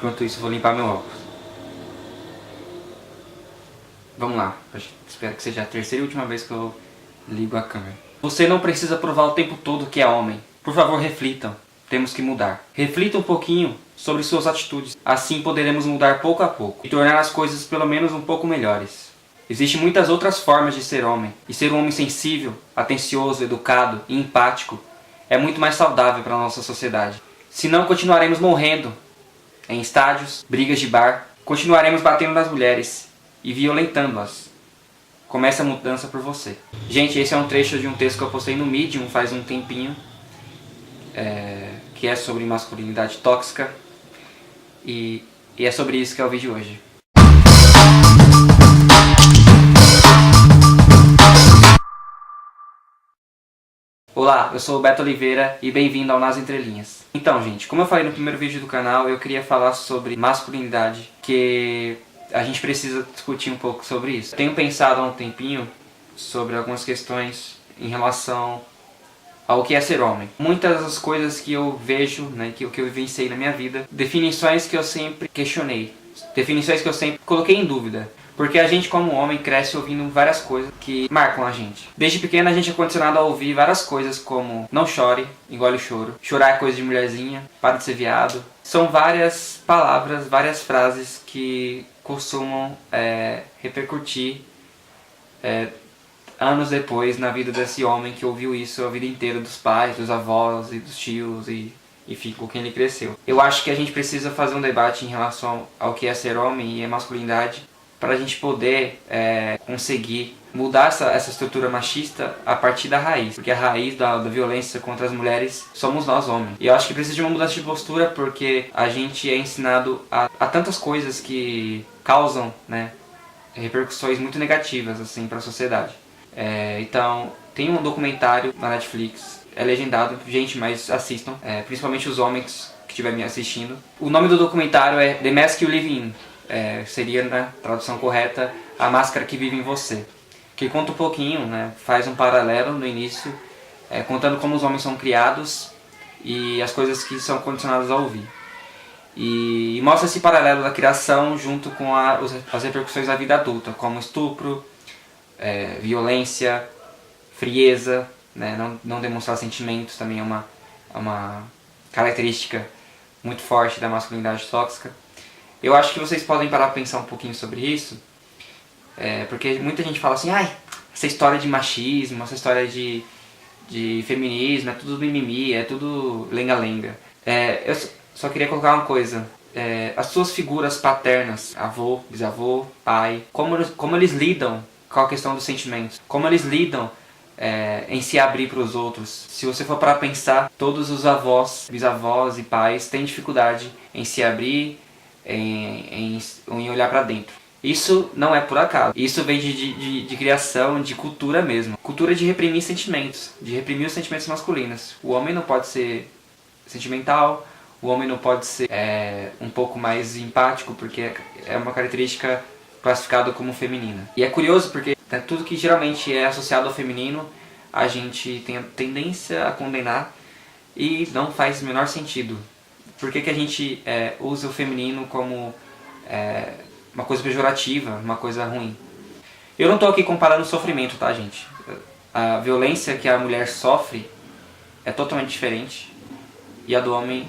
Enquanto isso, eu vou limpar meu óculos. Vamos lá. Espero que seja a terceira e última vez que eu ligo a câmera. Você não precisa provar o tempo todo que é homem. Por favor, reflitam. Temos que mudar. Reflita um pouquinho sobre suas atitudes. Assim poderemos mudar pouco a pouco e tornar as coisas pelo menos um pouco melhores. Existem muitas outras formas de ser homem. E ser um homem sensível, atencioso, educado e empático é muito mais saudável para a nossa sociedade. Senão continuaremos morrendo em estádios, brigas de bar, continuaremos batendo nas mulheres e violentando-as. Comece a mudança por você. Gente, esse é um trecho de um texto que eu postei no Medium faz um tempinho, que é sobre masculinidade tóxica, e é sobre isso que é o vídeo hoje. Olá, eu sou o Beto Oliveira e bem-vindo ao Nas Entrelinhas. Então, gente, como eu falei no primeiro vídeo do canal, eu queria falar sobre masculinidade, que a gente precisa discutir um pouco sobre isso. Tenho pensado há um tempinho sobre algumas questões em relação ao que é ser homem. Muitas das coisas que eu vejo, né, que eu vivenciei na minha vida, definições que eu sempre questionei, definições que eu sempre coloquei em dúvida. Porque a gente como homem cresce ouvindo várias coisas que marcam a gente. Desde pequeno a gente é condicionado a ouvir várias coisas como não chore, engole o choro, chorar é coisa de mulherzinha, para de ser viado. São várias palavras, várias frases que costumam repercutir anos depois na vida desse homem que ouviu isso a vida inteira dos pais, dos avós e dos tios e enfim, com quem ele cresceu. Eu acho que a gente precisa fazer um debate em relação ao que é ser homem e a masculinidade, para a gente poder conseguir mudar essa estrutura machista a partir da raiz. Porque a raiz da violência contra as mulheres somos nós, homens. E eu acho que precisa de uma mudança de postura, porque a gente é ensinado a tantas coisas que causam, né, repercussões muito negativas assim, para a sociedade. Então, tem um documentário na Netflix, é legendado, gente, mas assistam, principalmente os homens que estiverem me assistindo. O nome do documentário é The Mask You Live In. Seria, na tradução correta, A Máscara que Vive em Você, que conta um pouquinho, né, faz um paralelo no início, contando como os homens são criados e as coisas que são condicionados a ouvir. E mostra esse paralelo da criação junto com as repercussões da vida adulta, como estupro, violência, frieza, né, não demonstrar sentimentos também é uma característica muito forte da masculinidade tóxica. Eu acho que vocês podem parar para pensar um pouquinho sobre isso, porque muita gente fala assim, essa história de machismo, essa história de feminismo, é tudo mimimi, é tudo lenga-lenga. Eu só queria colocar uma coisa, as suas figuras paternas, avô, bisavô, pai, como eles lidam com a questão dos sentimentos, como eles lidam em se abrir para os outros. Se você for para pensar, todos os avós, bisavós e pais têm dificuldade em se abrir, em olhar para dentro. Isso não é por acaso. Isso vem de criação, de cultura mesmo. Cultura de reprimir sentimentos, de reprimir os sentimentos masculinos. O homem não pode ser sentimental, o homem não pode ser um pouco mais empático, porque é uma característica classificada como feminina. E é curioso porque tudo que geralmente é associado ao feminino, a gente tem a tendência a condenar e não faz o menor sentido. Por que a gente usa o feminino como uma coisa pejorativa, uma coisa ruim? Eu não estou aqui comparando o sofrimento, tá, gente? A violência que a mulher sofre é totalmente diferente e a do homem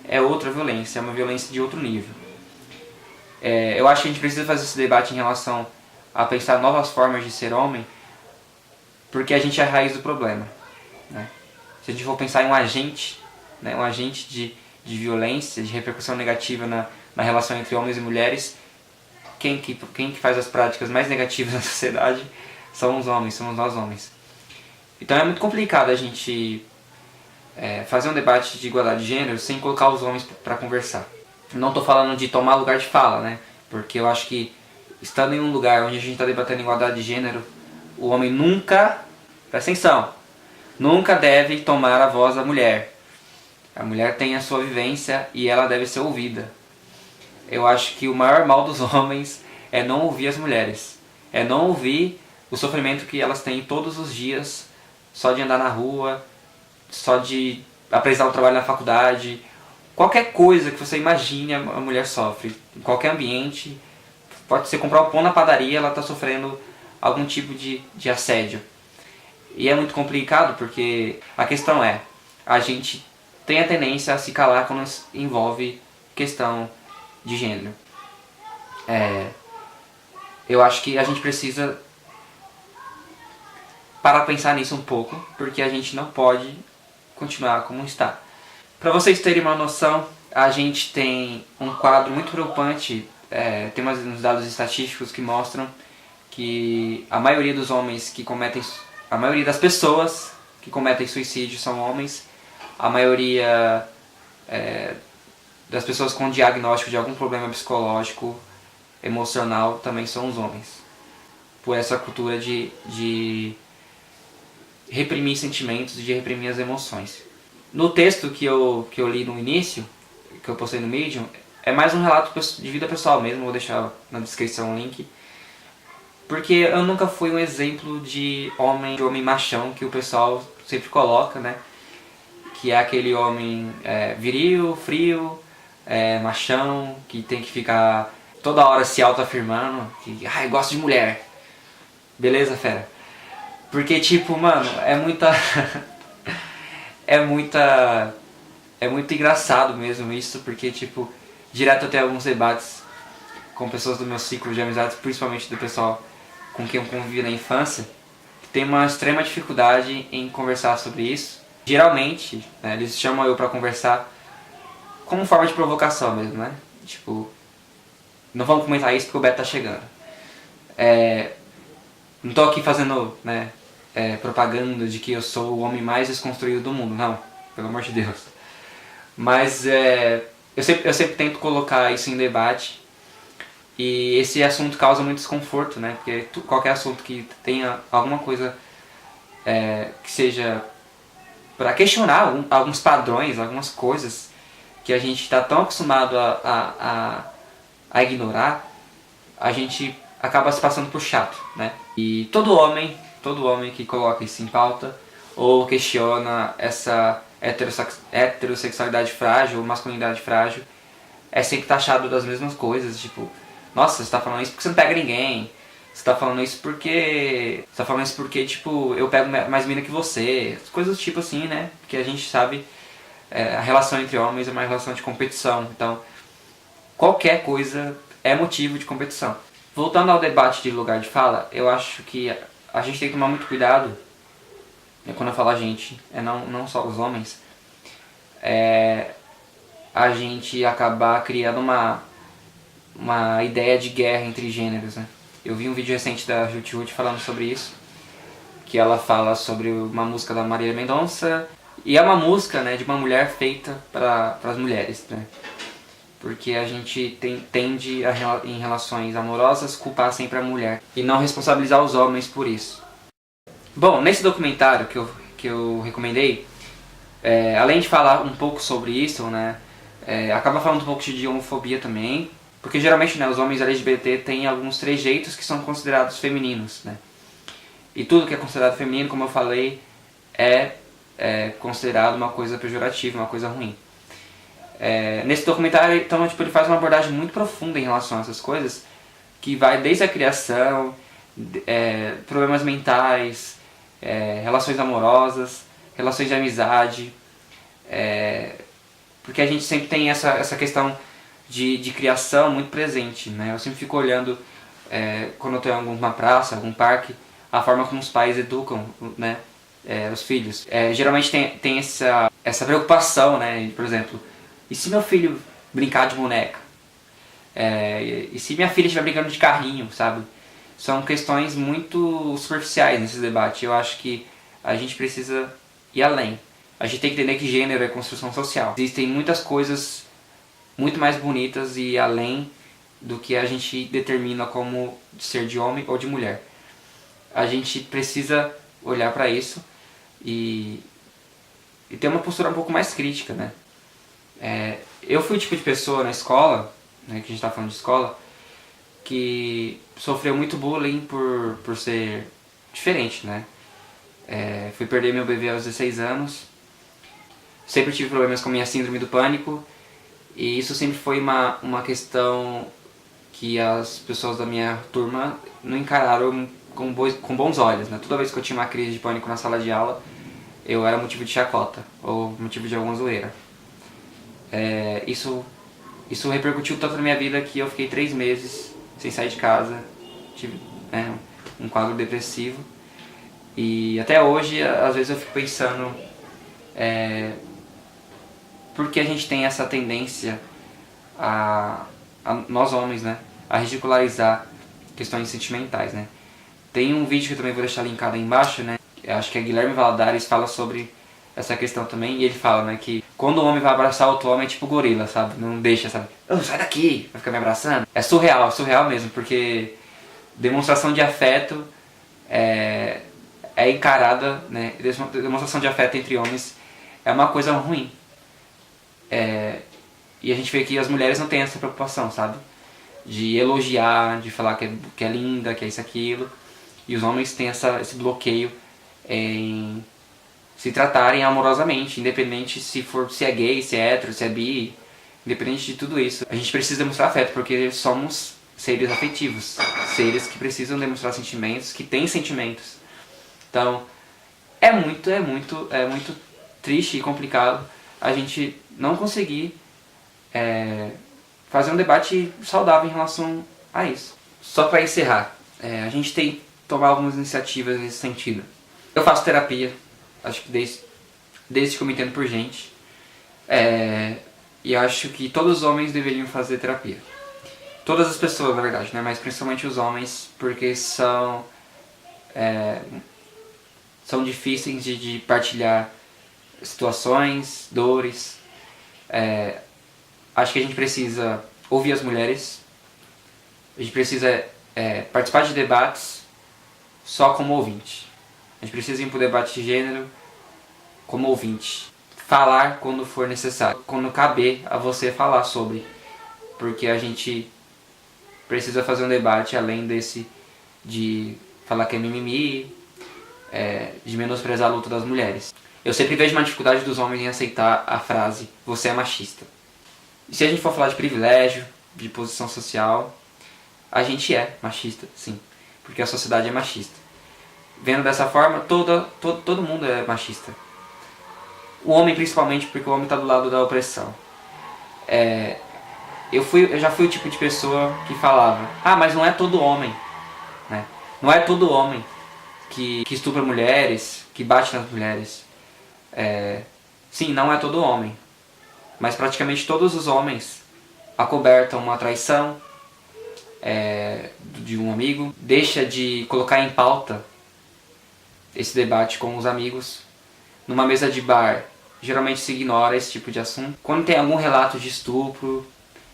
é outra violência, é uma violência de outro nível. Eu acho que a gente precisa fazer esse debate em relação a pensar novas formas de ser homem, porque a gente é a raiz do problema, né? Se a gente for pensar em um agente, né, um agente de violência, de repercussão negativa na relação entre homens e mulheres, quem que faz as práticas mais negativas na sociedade são os homens, somos nós homens. Então é muito complicado a gente fazer um debate de igualdade de gênero sem colocar os homens para conversar. Não estou falando de tomar lugar de fala, né? Porque eu acho que estando em um lugar onde a gente está debatendo igualdade de gênero, o homem nunca, presta atenção, nunca deve tomar a voz da mulher. A mulher tem a sua vivência e ela deve ser ouvida. Eu acho que o maior mal dos homens é não ouvir as mulheres. É não ouvir o sofrimento que elas têm todos os dias, só de andar na rua, só de apresentar o trabalho na faculdade, qualquer coisa que você imagine a mulher sofre, em qualquer ambiente. Pode ser comprar o pão na padaria, ela está sofrendo algum tipo de assédio. E é muito complicado porque a questão é, a gente tem a tendência a se calar quando envolve questão de gênero. Eu acho que a gente precisa parar pra pensar nisso um pouco, porque a gente não pode continuar como está. Para vocês terem uma noção, a gente tem um quadro muito preocupante, tem uns dados estatísticos que mostram que a maioria dos homens que cometem, a maioria das pessoas que cometem suicídio são homens, a maioria das pessoas com diagnóstico de algum problema psicológico, emocional, também são os homens. Por essa cultura de reprimir sentimentos, de reprimir as emoções. No texto que eu li no início, que eu postei no Medium, é mais um relato de vida pessoal mesmo, vou deixar na descrição o link. Porque eu nunca fui um exemplo de homem machão que o pessoal sempre coloca, né? Que é aquele homem viril, frio, machão, que tem que ficar toda hora se autoafirmando, que gosto de mulher. Beleza, fera? Porque tipo, mano, é muito engraçado mesmo isso, porque tipo, direto eu tenho alguns debates com pessoas do meu ciclo de amizades, principalmente do pessoal com quem eu convivi na infância, que tem uma extrema dificuldade em conversar sobre isso. Geralmente, né, eles chamam eu pra conversar como forma de provocação mesmo, né? Tipo, não vamos comentar isso porque o Beto tá chegando. Não tô aqui fazendo, né, propaganda de que eu sou o homem mais desconstruído do mundo, não, pelo amor de Deus. Mas eu sempre tento colocar isso em debate, e esse assunto causa muito desconforto, né? Porque qualquer assunto que tenha alguma coisa que seja para questionar alguns padrões, algumas coisas que a gente está tão acostumado a ignorar, a gente acaba se passando por chato, né? E todo homem que coloca isso em pauta ou questiona essa heterossexualidade frágil ou masculinidade frágil é sempre taxado das mesmas coisas, tipo, nossa, você tá falando isso porque você não pega ninguém, você tá falando isso porque tipo, eu pego mais mina que você, coisas do tipo assim, né? Porque a gente sabe, a relação entre homens é uma relação de competição, então qualquer coisa é motivo de competição. Voltando ao debate de lugar de fala, eu acho que a gente tem que tomar muito cuidado, quando eu falo a gente, não só os homens, a gente acabar criando uma ideia de guerra entre gêneros, né? Eu vi um vídeo recente da Ruth Ruth falando sobre isso, que ela fala sobre uma música da Marília Mendonça, e é uma música, né, de uma mulher feita para as mulheres, né? Porque a gente tende em relações amorosas culpar sempre a mulher e não responsabilizar os homens por isso. Bom, nesse documentário que eu recomendei, além de falar um pouco sobre isso, né, acaba falando um pouco de homofobia também, porque geralmente, né, os homens LGBT têm alguns trejeitos que são considerados femininos, né? E tudo que é considerado feminino, como eu falei, é considerado uma coisa pejorativa, uma coisa ruim. Nesse documentário, então, tipo, ele faz uma abordagem muito profunda em relação a essas coisas, que vai desde a criação, problemas mentais, relações amorosas, relações de amizade, porque a gente sempre tem essa questão de criação muito presente, né? Eu sempre fico olhando, quando eu estou em alguma praça, algum parque, a forma como os pais educam, né, os filhos. Geralmente tem essa preocupação, né? Por exemplo, e se meu filho brincar de boneca? E se minha filha estiver brincando de carrinho, sabe? São questões muito superficiais nesse debate. Eu acho que a gente precisa ir além. A gente tem que entender que gênero é construção social. Existem muitas coisas muito mais bonitas e além do que a gente determina como ser de homem ou de mulher. A gente precisa olhar para isso e ter uma postura um pouco mais crítica, né? Eu fui o tipo de pessoa na escola, né, que a gente tá falando de escola, que sofreu muito bullying por ser diferente, né? Fui perder meu bebê aos 16 anos, sempre tive problemas com minha síndrome do pânico, E isso sempre foi uma questão que as pessoas da minha turma não encararam com bons olhos, né? Toda vez que eu tinha uma crise de pânico na sala de aula, eu era motivo de chacota, ou motivo de alguma zoeira. Isso repercutiu tanto na minha vida que eu fiquei 3 meses sem sair de casa, tive um quadro depressivo. E até hoje, às vezes eu fico pensando, por que a gente tem essa tendência, nós homens, né, a ridicularizar questões sentimentais, né? Tem um vídeo que eu também vou deixar linkado aí embaixo, né? Eu acho que é Guilherme Valadares, fala sobre essa questão também, e ele fala, né, que quando o homem vai abraçar outro homem é tipo gorila, sabe? Não deixa, sabe? Sai daqui, vai ficar me abraçando. É surreal mesmo, porque demonstração de afeto é encarada, né? Demonstração de afeto entre homens é uma coisa ruim. E a gente vê que as mulheres não têm essa preocupação, sabe? De elogiar, de falar que é linda, que é isso, aquilo. E os homens têm esse bloqueio em se tratarem amorosamente, independente se é gay, se é hétero, se é bi, independente de tudo isso. A gente precisa demonstrar afeto, porque somos seres afetivos, seres que precisam demonstrar sentimentos, que têm sentimentos. Então, é muito triste e complicado a gente não conseguir fazer um debate saudável em relação a isso. Só para encerrar, a gente tem que tomar algumas iniciativas nesse sentido. Eu faço terapia, acho que desde que eu me entendo por gente, e acho que todos os homens deveriam fazer terapia. Todas as pessoas, na verdade, né? Mas principalmente os homens, porque são difíceis de partilhar situações, dores. Acho que a gente precisa ouvir as mulheres, a gente precisa participar de debates só como ouvinte. A gente precisa ir para o debate de gênero como ouvinte. Falar quando for necessário, quando caber a você falar sobre. Porque a gente precisa fazer um debate além desse de falar que é mimimi, de menosprezar a luta das mulheres. Eu sempre vejo uma dificuldade dos homens em aceitar a frase "você é machista". E se a gente for falar de privilégio, de posição social, a gente é machista, sim. Porque a sociedade é machista. Vendo dessa forma, todo mundo é machista. O homem principalmente, porque o homem está do lado da opressão. Eu já fui o tipo de pessoa que falava, mas não é todo homem, né? Não é todo homem que estupra mulheres, que bate nas mulheres. Sim, não é todo homem. Mas praticamente todos os homens acobertam uma traição de um amigo. Deixa de colocar em pauta esse debate com os amigos. Numa mesa de bar, geralmente se ignora esse tipo de assunto. Quando tem algum relato de estupro,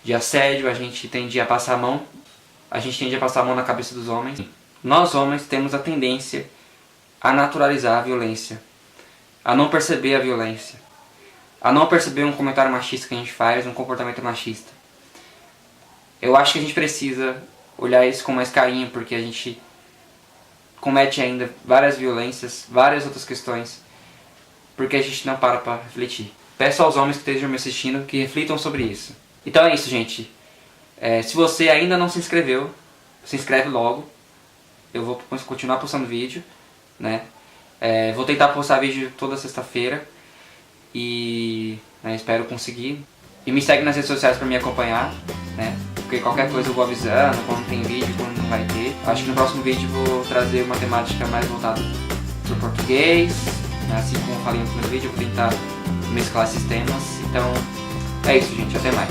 de assédio, a gente tende a passar a mão. A gente tende a passar a mão na cabeça dos homens. Nós homens temos a tendência a naturalizar a violência, a não perceber a violência, a não perceber um comentário machista que a gente faz, um comportamento machista. Eu acho que a gente precisa olhar isso com mais carinho, porque a gente comete ainda várias violências, várias outras questões, porque a gente não para refletir. Peço aos homens que estejam me assistindo que reflitam sobre isso. Então é isso, gente. Se você ainda não se inscreveu, se inscreve logo. Eu vou continuar postando vídeo, né? Vou tentar postar vídeo toda sexta-feira e espero conseguir. E me segue nas redes sociais para me acompanhar, né? Porque qualquer coisa eu vou avisando, quando tem vídeo, quando não vai ter. Acho que no próximo vídeo eu vou trazer uma temática mais voltada para o português, né? Assim como eu falei no primeiro vídeo, eu vou tentar mesclar esses temas. Então é isso, gente, até mais.